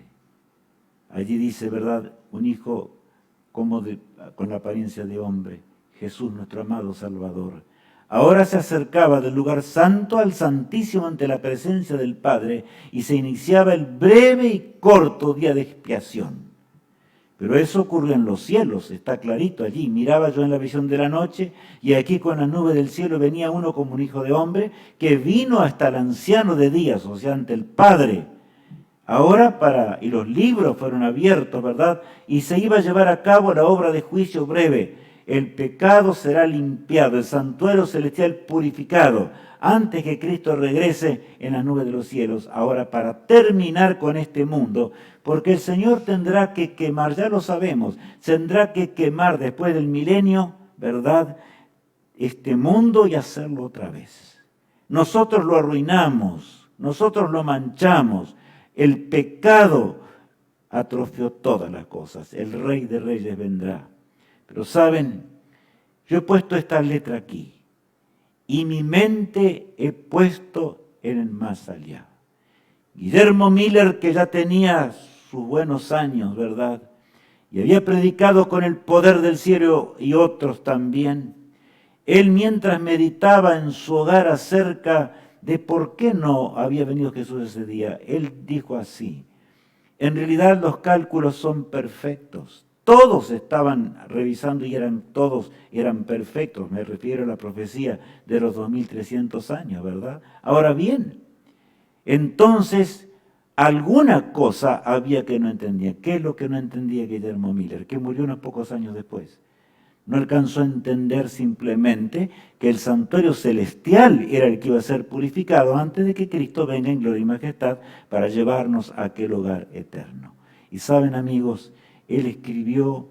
Allí dice, ¿verdad? Un hijo con la apariencia de hombre. Jesús, nuestro amado Salvador. Ahora se acercaba del lugar santo al Santísimo ante la presencia del Padre y se iniciaba el breve y corto día de expiación. Pero eso ocurrió en los cielos, está clarito allí. Miraba yo en la visión de la noche y aquí con las nubes del cielo venía uno como un hijo de hombre que vino hasta el anciano de días, o sea, ante el Padre. Ahora y los libros fueron abiertos, ¿verdad? Y se iba a llevar a cabo la obra de juicio breve. El pecado será limpiado, el santuario celestial purificado, antes que Cristo regrese en las nubes de los cielos. Ahora, para terminar con este mundo, porque el Señor tendrá que quemar, ya lo sabemos, tendrá que quemar después del milenio, ¿verdad?, este mundo y hacerlo otra vez. Nosotros lo arruinamos, nosotros lo manchamos. El pecado atrofió todas las cosas. El Rey de Reyes vendrá. Pero saben, yo he puesto esta letra aquí y mi mente he puesto en el más allá. Guillermo Miller, que ya tenía sus buenos años, ¿verdad? Y había predicado con el poder del cielo y otros también. Él, mientras meditaba en su hogar acerca de por qué no había venido Jesús ese día, él dijo así: en realidad los cálculos son perfectos. Todos estaban revisando y todos eran perfectos. Me refiero a la profecía de los 2300 años, ¿verdad? Ahora bien, entonces alguna cosa había que no entendía. ¿Qué es lo que no entendía Guillermo Miller? Que murió unos pocos años después. No alcanzó a entender simplemente que el santuario celestial era el que iba a ser purificado antes de que Cristo venga en gloria y majestad para llevarnos a aquel hogar eterno. Y saben, amigos, él escribió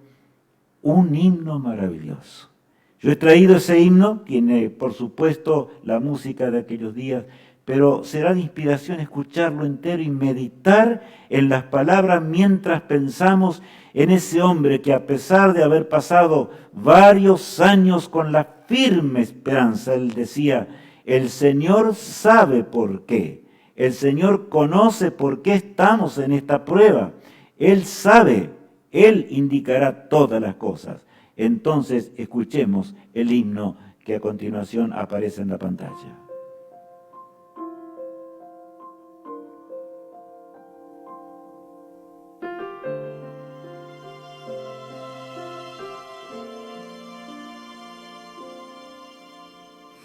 un himno maravilloso. Yo he traído ese himno, tiene por supuesto la música de aquellos días, pero será de inspiración escucharlo entero y meditar en las palabras mientras pensamos en ese hombre que, a pesar de haber pasado varios años con la firme esperanza, él decía: el Señor sabe por qué, el Señor conoce por qué estamos en esta prueba, Él sabe, Él indicará todas las cosas. Entonces escuchemos el himno que a continuación aparece en la pantalla.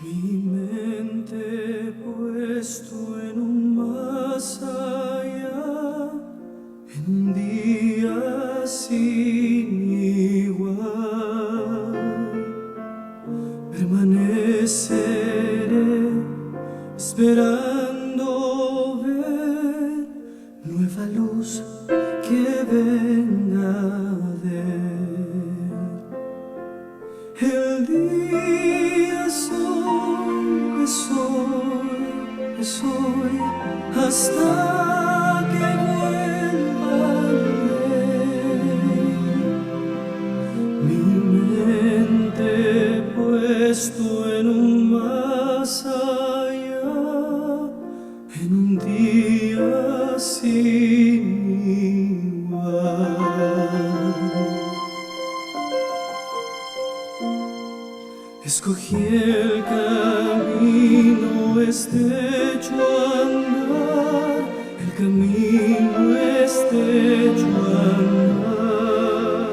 Mi mente puesto en un más allá, en un día sin igual, permaneceré esperando ver nueva luz que venga de él. El día es hoy, hasta que vuelva el Rey. Mi mente puesto en un más allá, en un día sin igual. Escogí el camino estrecho a andar, el camino estrecho a andar,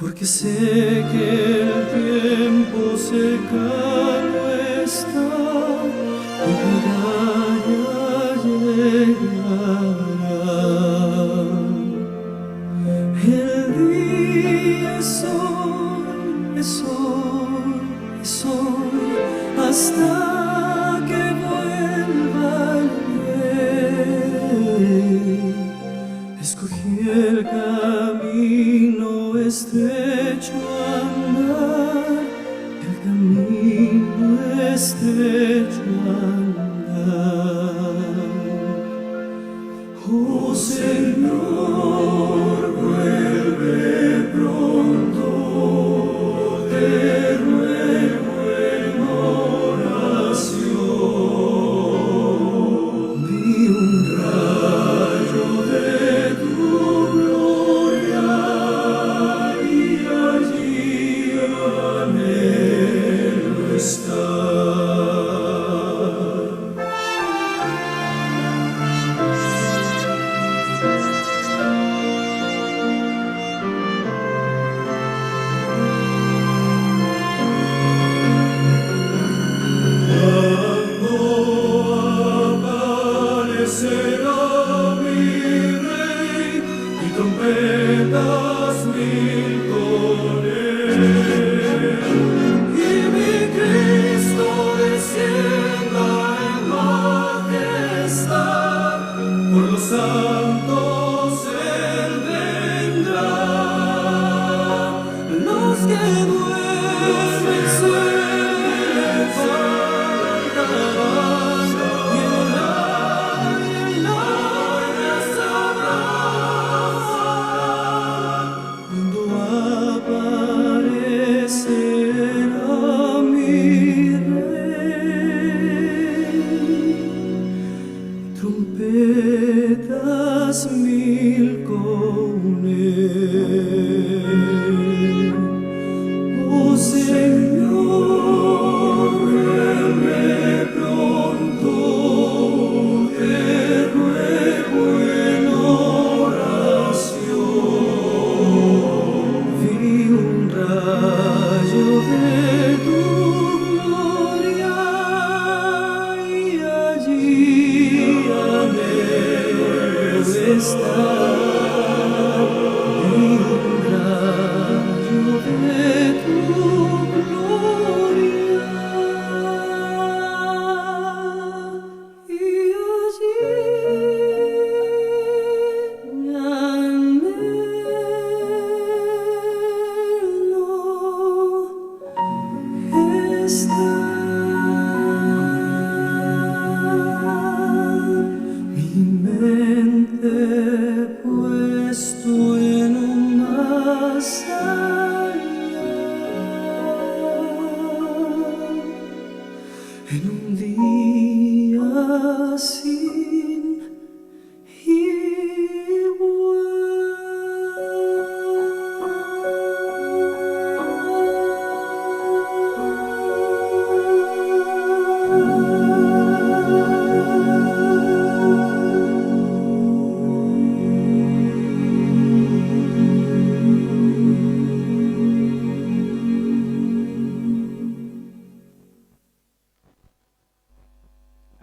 porque sé que el tiempo cercano está y llegará. El día es hoy, hasta que vuelva el Rey. Escogí el camino estrecho a andar, el camino estrecho a andar. Oh Señor, vuelve pronto, te ruego. 1000 con él. Oh Señor, venme pronto, te ruego en oración. Vi un rayo de tu gloria y allí anhelo estar. Vi un rayo de tu gloria y allí anhelo estar. Mi mente puesto en un más allá, en un día sin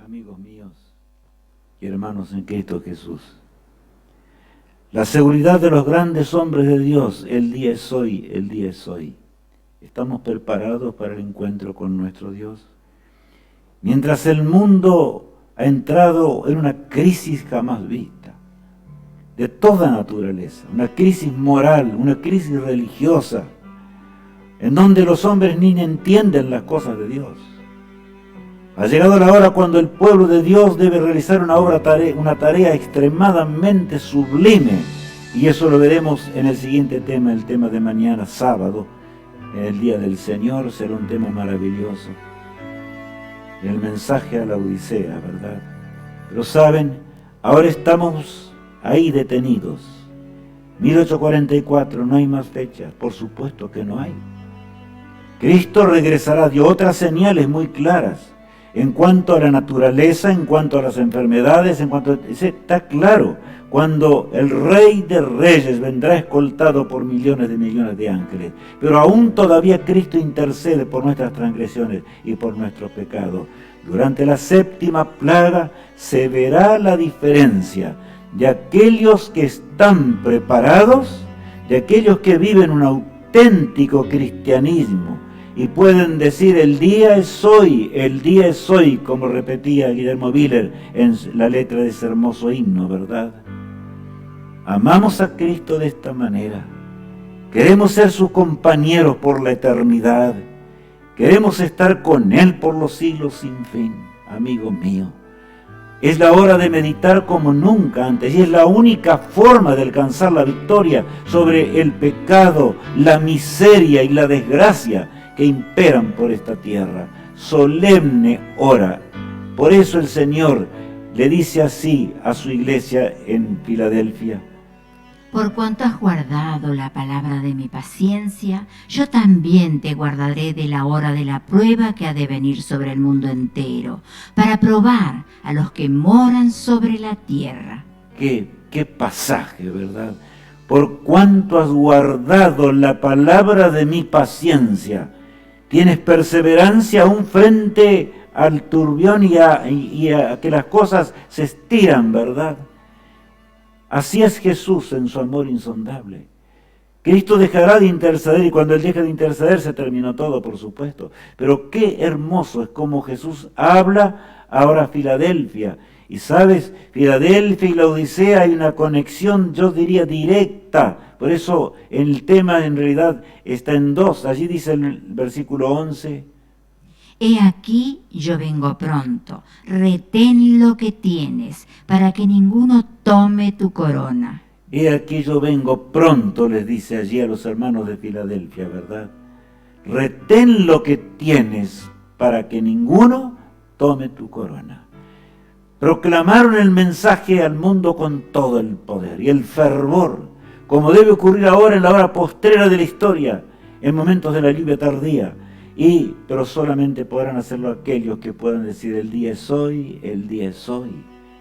Amigos míos y hermanos en Cristo Jesús, la seguridad de los grandes hombres de Dios, el día es hoy, el día es hoy. ¿Estamos preparados para el encuentro con nuestro Dios? Mientras el mundo ha entrado en una crisis jamás vista, de toda naturaleza, una crisis moral, una crisis religiosa, en donde los hombres ni entienden las cosas de Dios. Ha llegado la hora cuando el pueblo de Dios debe realizar una tarea extremadamente sublime, y eso lo veremos en el siguiente tema, el tema de mañana, sábado, el día del Señor. Será un tema maravilloso, el mensaje a la Odisea, ¿verdad? Pero saben, ahora estamos ahí detenidos. 1844, no hay más fecha, por supuesto que no hay. Cristo regresará, dio otras señales muy claras en cuanto a la naturaleza, en cuanto a las enfermedades, está claro, cuando el Rey de Reyes vendrá escoltado por millones de ángeles. Pero aún todavía Cristo intercede por nuestras transgresiones y por nuestros pecados. Durante la séptima plaga se verá la diferencia de aquellos que están preparados, de aquellos que viven un auténtico cristianismo y pueden decir el día es hoy, como repetía Guillermo Viller en la letra de ese hermoso himno, ¿verdad? Amamos a Cristo de esta manera, queremos ser sus compañeros por la eternidad, queremos estar con Él por los siglos sin fin, amigo mío. Es la hora de meditar como nunca antes, y es la única forma de alcanzar la victoria sobre el pecado, la miseria y la desgracia que imperan por esta tierra. Solemne hora. Por eso el Señor le dice así a su iglesia en Filadelfia: por cuanto has guardado la palabra de mi paciencia, yo también te guardaré de la hora de la prueba que ha de venir sobre el mundo entero, para probar a los que moran sobre la tierra. Qué pasaje, ¿verdad? Por cuanto has guardado la palabra de mi paciencia, tienes perseverancia aún frente al turbión y a que las cosas se estiran, ¿verdad? Así es Jesús en su amor insondable. Cristo dejará de interceder, y cuando Él deja de interceder se terminó todo, por supuesto. Pero qué hermoso es como Jesús habla ahora a Filadelfia. Y sabes, Filadelfia y la Odisea hay una conexión, yo diría, directa. Por eso el tema en realidad está en dos. Allí dice el versículo 11: He aquí yo vengo pronto, retén lo que tienes, para que ninguno tome tu corona. He aquí yo vengo pronto, les dice allí a los hermanos de Filadelfia, ¿verdad? Retén lo que tienes, para que ninguno tome tu corona. proclamaron el mensaje al mundo con todo el poder y el fervor, como debe ocurrir ahora en la hora postrera de la historia, en momentos de la lluvia tardía. Pero solamente podrán hacerlo aquellos que puedan decir: el día es hoy, el día es hoy.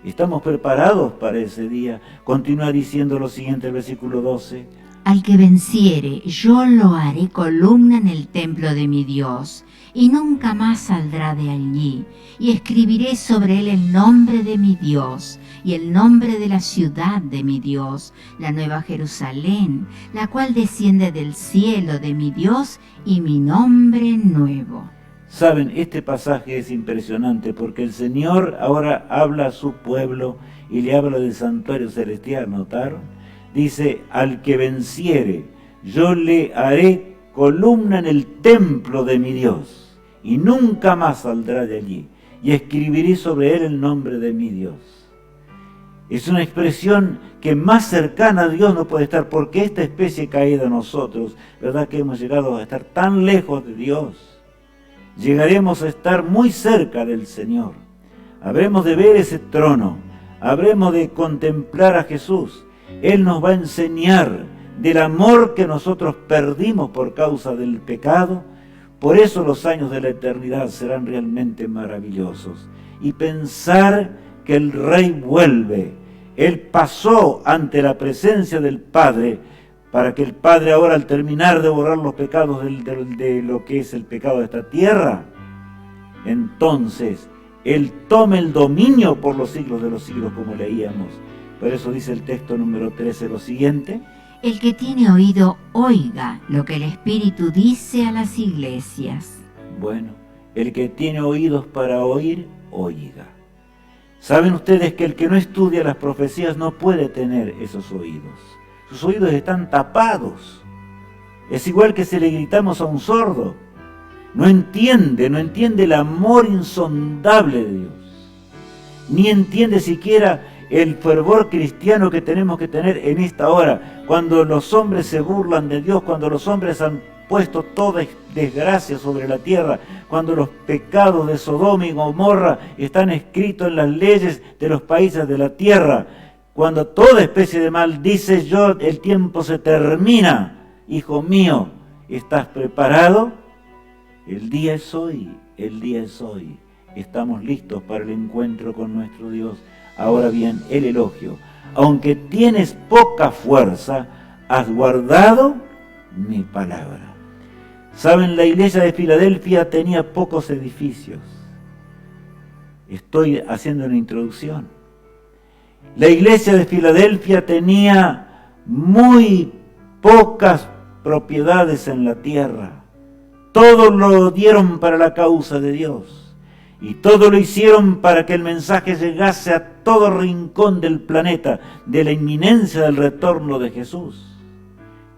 ¿Estamos preparados para ese día? Continúa diciendo lo siguiente, el versículo 12. Al que venciere, yo lo haré columna en el templo de mi Dios, y nunca más saldrá de allí. Y escribiré sobre él el nombre de mi Dios, y el nombre de la ciudad de mi Dios, la nueva Jerusalén, la cual desciende del cielo de mi Dios, y mi nombre nuevo. Saben, este pasaje es impresionante porque el Señor ahora habla a su pueblo y le habla del santuario celestial, ¿notaron? Dice: al que venciere, yo le haré columna en el templo de mi Dios, y nunca más saldrá de allí, y escribiré sobre él el nombre de mi Dios. Es una expresión que más cercana a Dios no puede estar, porque esta especie caída nosotros, ¿verdad que hemos llegado a estar tan lejos de Dios? Llegaremos a estar muy cerca del Señor. Habremos de ver ese trono, habremos de contemplar a Jesús. Él nos va a enseñar del amor que nosotros perdimos por causa del pecado. Por eso los años de la eternidad serán realmente maravillosos. Y pensar que el Rey vuelve. Él pasó ante la presencia del Padre, para que el Padre ahora, al terminar de borrar los pecados de lo que es el pecado de esta tierra, entonces Él tome el dominio por los siglos de los siglos, como leíamos. Por eso dice el texto número 13 lo siguiente: el que tiene oído, oiga lo que el Espíritu dice a las iglesias. Bueno, el que tiene oídos para oír, oiga. ¿Saben ustedes que el que no estudia las profecías no puede tener esos oídos? Sus oídos están tapados. Es igual que si le gritamos a un sordo. No entiende el amor insondable de Dios. Ni entiende siquiera el fervor cristiano que tenemos que tener en esta hora, cuando los hombres se burlan de Dios, cuando los hombres han puesto toda desgracia sobre la tierra, cuando los pecados de Sodoma y Gomorra están escritos en las leyes de los países de la tierra, cuando toda especie de mal dice: yo, el tiempo se termina. Hijo mío, ¿estás preparado? El día es hoy, el día es hoy. Estamos listos para el encuentro con nuestro Dios. Ahora bien, el elogio: aunque tienes poca fuerza, has guardado mi palabra. Saben, la iglesia de Filadelfia tenía pocos edificios. Estoy haciendo una introducción. La iglesia de Filadelfia tenía muy pocas propiedades en la tierra. Todo lo dieron para la causa de Dios. Y todo lo hicieron para que el mensaje llegase a todo rincón del planeta, de la inminencia del retorno de Jesús.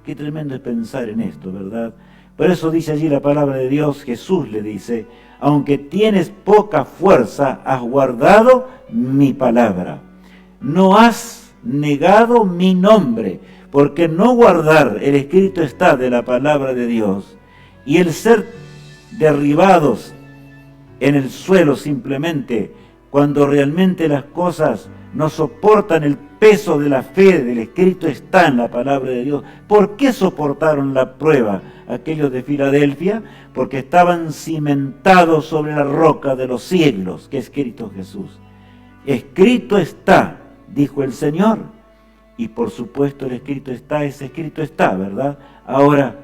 Qué tremendo es pensar en esto, ¿verdad? Por eso dice allí la palabra de Dios, Jesús le dice: aunque tienes poca fuerza, has guardado mi palabra. No has negado mi nombre, porque no guardar el escrito está de la palabra de Dios, y el ser derribados en el suelo simplemente, cuando realmente las cosas no soportan el peso de la fe, del escrito está en la palabra de Dios. ¿Por qué soportaron la prueba aquellos de Filadelfia? Porque estaban cimentados sobre la roca de los siglos, que es Cristo Jesús. Escrito está, dijo el Señor, y por supuesto el escrito está, ese escrito está, ¿verdad? Ahora,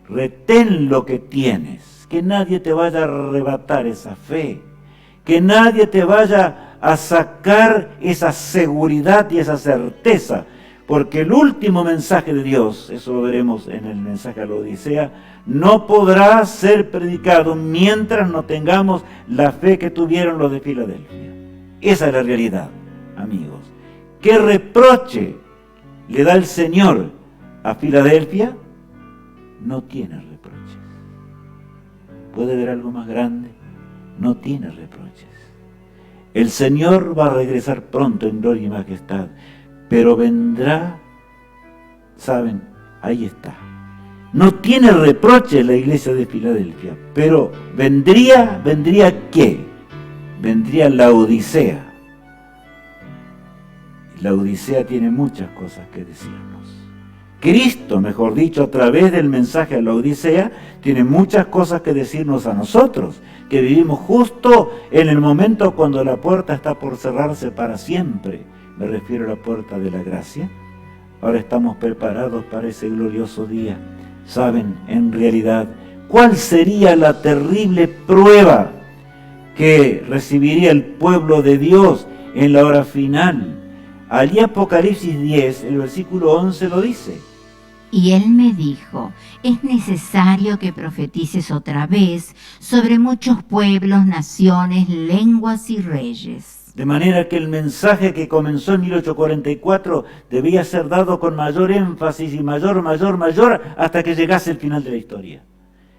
retén lo que tienes, que nadie te vaya a arrebatar esa fe, que nadie te vaya a sacar esa seguridad y esa certeza, porque el último mensaje de Dios, eso lo veremos en el mensaje a la Odisea, no podrá ser predicado mientras no tengamos la fe que tuvieron los de Filadelfia. Esa es la realidad, amigos. ¿Qué reproche le da el Señor a Filadelfia? No tiene reproches. ¿Puede haber algo más grande? No tiene reproches. El Señor va a regresar pronto en gloria y majestad, pero vendrá, ¿saben? Ahí está. No tiene reproche la iglesia de Filadelfia, pero ¿vendría qué? Vendría la Odisea. La Odisea tiene muchas cosas que decirnos. Cristo, mejor dicho, a través del mensaje a la Odisea, tiene muchas cosas que decirnos a nosotros, que vivimos justo en el momento cuando la puerta está por cerrarse para siempre. Me refiero a la puerta de la gracia. Ahora estamos preparados para ese glorioso día. ¿Saben, en realidad, cuál sería la terrible prueba que recibiría el pueblo de Dios en la hora final? Allí Apocalipsis 10, el versículo 11 lo dice. Y él me dijo, es necesario que profetices otra vez sobre muchos pueblos, naciones, lenguas y reyes. De manera que el mensaje que comenzó en 1844 debía ser dado con mayor énfasis y mayor, hasta que llegase el final de la historia.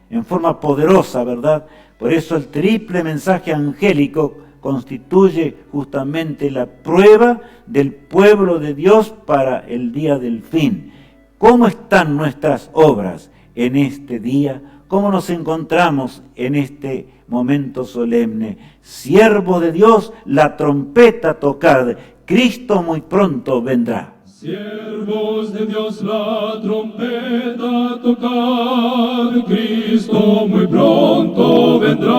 En forma poderosa, ¿verdad? Por eso el triple mensaje angélico constituye justamente la prueba del pueblo de Dios para el día del fin. ¿Cómo están nuestras obras en este día? ¿Cómo nos encontramos en este momento solemne? Siervos de Dios, la trompeta tocad, Cristo muy pronto vendrá. Siervos de Dios, la trompeta tocad, Cristo muy pronto vendrá.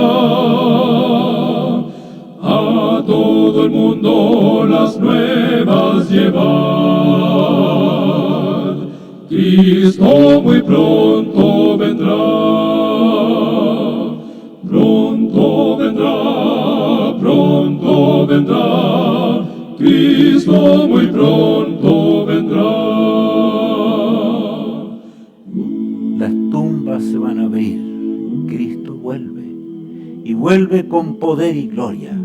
A todo el mundo las nuevas llevad, Cristo muy pronto vendrá. Pronto vendrá, Cristo muy pronto vendrá. Las tumbas se van a abrir, Cristo vuelve, y vuelve con poder y gloria,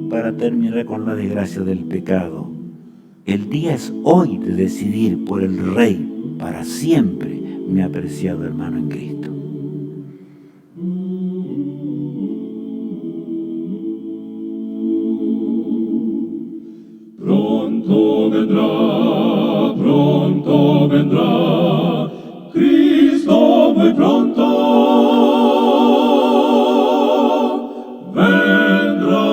para terminar con la desgracia del pecado. El día es hoy de decidir por el Rey para siempre, mi apreciado hermano en Cristo. Pronto vendrá, Cristo muy pronto vendrá.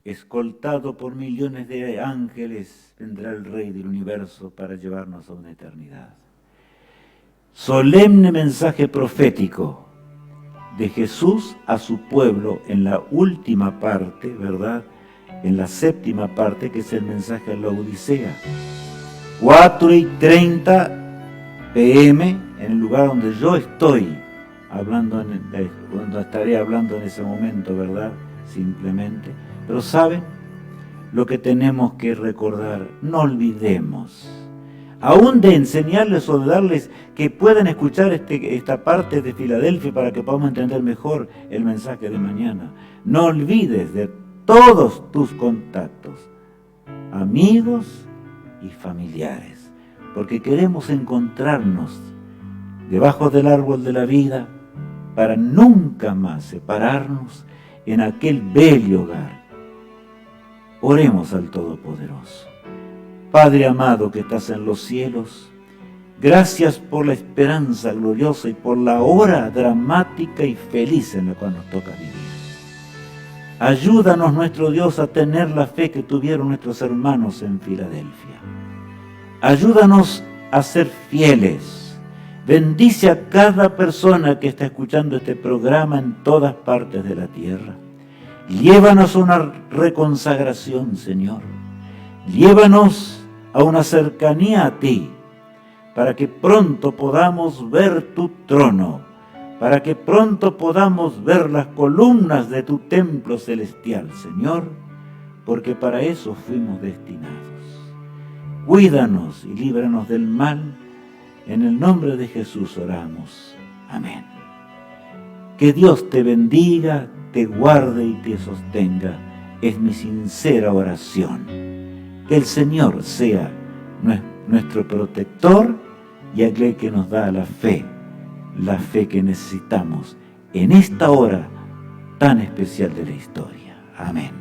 Escoltado por millones de ángeles, vendrá el Rey del universo para llevarnos a una eternidad. Solemne mensaje profético de Jesús a su pueblo en la última parte, ¿verdad? En la séptima parte, que es el mensaje a la Odisea. 4:30 p.m. en el lugar donde yo estoy hablando, donde estaré hablando en ese momento, ¿verdad? Simplemente. Pero ¿saben? Lo que tenemos que recordar, no olvidemos, aún de enseñarles o de darles que puedan escuchar esta parte de Filadelfia para que podamos entender mejor el mensaje de mañana. No olvides de todos tus contactos, amigos y familiares, porque queremos encontrarnos debajo del árbol de la vida para nunca más separarnos en aquel bello hogar. Oremos al Todopoderoso. Padre amado que estás en los cielos, gracias por la esperanza gloriosa y por la hora dramática y feliz en la cual nos toca vivir. Ayúdanos, nuestro Dios, a tener la fe que tuvieron nuestros hermanos en Filadelfia. Ayúdanos a ser fieles. Bendice a cada persona que está escuchando este programa en todas partes de la tierra. Llévanos a una reconsagración, Señor. Llévanos a una cercanía a ti, para que pronto podamos ver tu trono, para que pronto podamos ver las columnas de tu templo celestial, Señor, porque para eso fuimos destinados. Cuídanos y líbranos del mal. En el nombre de Jesús oramos. Amén. Que Dios te bendiga, te guarde y te sostenga. Es mi sincera oración. Que el Señor sea nuestro protector y aquel que nos da la fe que necesitamos en esta hora tan especial de la historia. Amén.